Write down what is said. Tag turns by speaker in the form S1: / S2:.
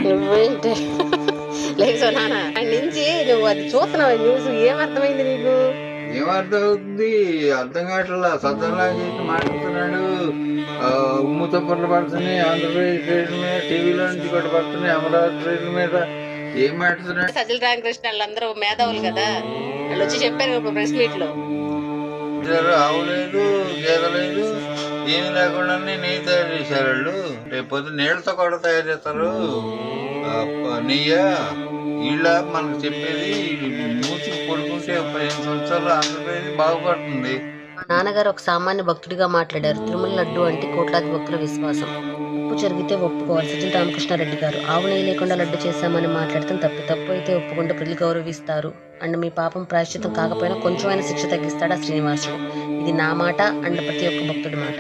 S1: నువ్వేంటి లేదు నాన్న ఆయన నుంచి నువ్వు అది చూస్తున్నావు న్యూస్ ఏమర్థమైంది నీకు?
S2: ఏమర్థం అవుతుంది? అర్థం కావట్లా. సొంతంలాగా మాట్లాడుతున్నాడు. ఉమ్ము చప్పట్లు పడుతున్నాయి ఆంధ్రప్రదేశ్ రైలు మీద, టీవీలో నుంచి కూడా పడుతున్నాయి అమరావతి రైలు మీద. ఏం మాట్లాడుతున్నాడు?
S1: సజ్జల రామకృష్ణ వాళ్ళందరూ మేధావులు కదా, వాళ్ళు వచ్చి చెప్పారు ఇప్పుడు ప్రెస్ మీట్ లో.
S2: ఆవు లేదు, గేదె లేదు, ఏమి లేకుండా నెయ్యి తయారు చేశారు వాళ్ళు. రేపు నీళ్ళతో కూడా తయారు చేస్తారు నెయ్య. వీళ్ళ మనకు చెప్పేది మూతికి పడుకుంటే 15 సంవత్సరాలు ఆంధ్రప్రదేశ్ బాగుపడుతుంది.
S1: మా నాన్నగారు ఒక సామాన్య భక్తుడిగా మాట్లాడారు. తిరుమల లడ్డు అంటే కోట్లాది భక్తుల విశ్వాసం. తప్పు జరిగితే ఒప్పుకోవాలి. సజ్జల రామకృష్ణారెడ్డి గారు ఆవు నెయ్యి లేకుండా లడ్డు చేశామని మాట్లాడతాం తప్పు. తప్పు అయితే ఒప్పుకుంటే ప్రజలు గౌరవిస్తారు అండ్ మీ పాపం ప్రాయశ్చితం కాకపోయినా కొంచెమైనా శిక్ష తగ్గిస్తాడా శ్రీనివాసుడు. ఇది నా మాట అండ్ ప్రతి ఒక్క భక్తుడి మాట.